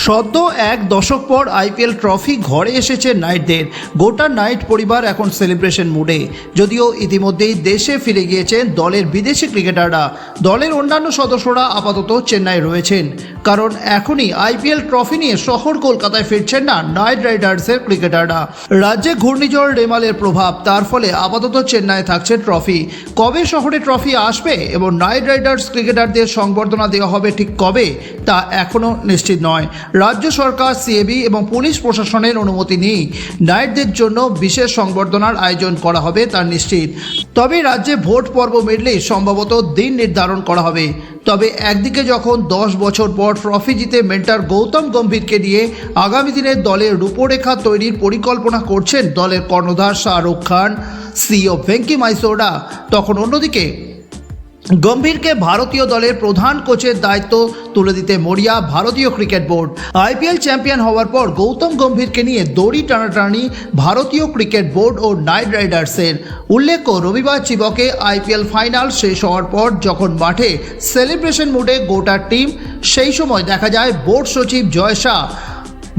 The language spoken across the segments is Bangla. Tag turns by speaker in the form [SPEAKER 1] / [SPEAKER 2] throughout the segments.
[SPEAKER 1] সদ্য এক দশক পর আইপিএল ট্রফি ঘরে এসেছে নাইটদের। গোটা নাইট পরিবার এখন সেলিব্রেশন মুডে। যদিও ইতিমধ্যেই দেশে ফিরে গিয়েছেন দলের বিদেশি ক্রিকেটাররা, দলের অন্যান্য সদস্যরা আপাতত চেন্নাই রয়েছেন, কারণ এখনই আইপিএল ট্রফি নিয়ে শহর কলকাতায় ফিরছেন না নাইট রাইডার্সের ক্রিকেটাররা। রাজ্যে ঘূর্ণিঝড় রেমালের প্রভাব, তার ফলে আপাতত চেন্নাইয়ে থাকছে ট্রফি। কবে শহরে ট্রফি আসবে এবং নাইট রাইডার্স ক্রিকেটারদের সংবর্ধনা দেওয়া হবে ঠিক কবে, তা এখনও নিশ্চিত নয়। রাজ্য সরকার, সিএবি এবং পুলিশ প্রশাসনের অনুমতি নেই নাইটদের জন্য বিশেষ সংবর্ধনার আয়োজন করা হবে তা নিশ্চিত। তবে রাজ্যে ভোট পর্ব মিটলেই সম্ভবত দিন নির্ধারণ করা হবে। তবে একদিকে যখন 10 বছর পর ট্রফি জিতে মেন্টর গৌতম গম্ভীরকে নিয়ে আগামী দিনের দলের রূপরেখা তৈরির পরিকল্পনা করছেন দলের কর্ণধার শাহরুখ খান, সিইও ভেঙ্কি মাইসোরা, তখন অন্যদিকে গম্ভীরকে ভারতীয় দলের প্রধান কোচের দায়িত্ব তুলে দিতে মরিয়া ভারতীয় ক্রিকেট বোর্ড। আইপিএল চ্যাম্পিয়ন হওয়ার পর গৌতম গম্ভীরকে নিয়ে দড়ি টানাটানি ভারতীয় ক্রিকেট বোর্ড ও নাইট রাইডার্সের। উল্লেখ্য, রবিবার চিবকে আইপিএল ফাইনাল শেষ হওয়ার পর যখন মাঠে সেলিব্রেশন মুডে গোটা টিম, সেই সময় দেখা যায় বোর্ড সচিব জয় শাহ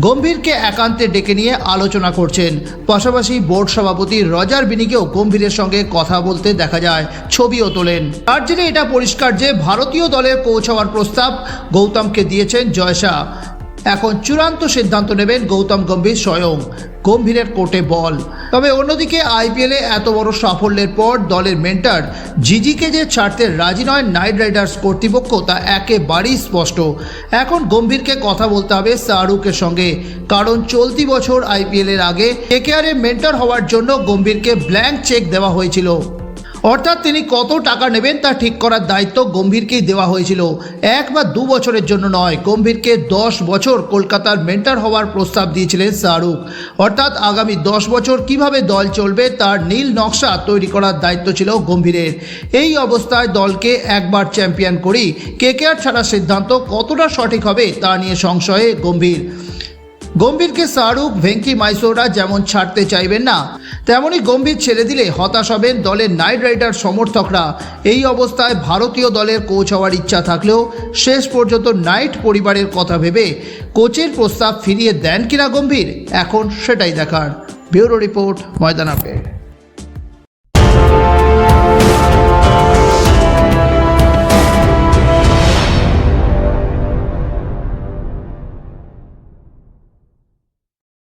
[SPEAKER 1] গম্ভীরকে একান্তে ডেকে নিয়ে আলোচনা করছেন। পাশাপাশি বোর্ড সভাপতি রজার বিনিকেও গম্ভীরের সঙ্গে কথা বলতে দেখা যায়, ছবিও তোলেন। তার জন্য এটা পরিষ্কার যে ভারতীয় দলের কোচ হওয়ার প্রস্তাব গৌতমকে দিয়েছেন জয় শাহ। এখন চূড়ান্ত সিদ্ধান্ত নেবেন গৌতম গম্ভীর স্বয়ং। গম্ভীরের কোর্টে বল। তবে অন্যদিকে আইপিএলে এত বড় সাফল্যের পর দলের মেন্টর জিজিকে যে ছাড়তে রাজি নয় নাইট রাইডার্স কর্তৃপক্ষ, তা একেবারেই স্পষ্ট। এখন গম্ভীরকে কথা বলতে হবে শাহরুখের সঙ্গে, কারণ চলতি বছর আইপিএলের আগে কেকেআরের মেন্টর হওয়ার জন্য গম্ভীরকে ব্ল্যাঙ্ক চেক দেওয়া হয়েছিল। অর্থাৎ তিনি কত টাকা নেবেন তা ঠিক করার দায়িত্ব গম্ভীরকেই দেওয়া হয়েছিল। 1 বা 2 বছরের জন্য নয়, গম্ভীরকে 10 বছর কলকাতার মেন্টর হওয়ার প্রস্তাব দিয়েছিলেন শাহরুখ। অর্থাৎ আগামী 10 বছর কিভাবে দল চলবে তার নীল নকশা তৈরি করার দায়িত্ব ছিল গম্ভীরের। এই অবস্থায় দলকে একবার চ্যাম্পিয়ন করেই কেকেআর ছাড়ার সিদ্ধান্ত কতটা সঠিক হবে তা নিয়ে সংশয়ে গম্ভীরকে শাহরুখ, ভেঙ্কি মাইসোরা যেমন ছাড়তে চাইবেন না, তেমনি গম্ভীর ছেড়ে দিলে হতাশ হবেন দলের নাইট রাইডার সমর্থকরা। এই অবস্থায় ভারতীয় দলের কোচ হওয়ার ইচ্ছা থাকলেও শেষ পর্যন্ত নাইট পরিবারের কথা ভেবে কোচের প্রস্তাব ফিরিয়ে দেন কিনা গম্ভীর, এখন সেটাই দেখার। ব্যুরো রিপোর্ট, ময়দান আপডেট।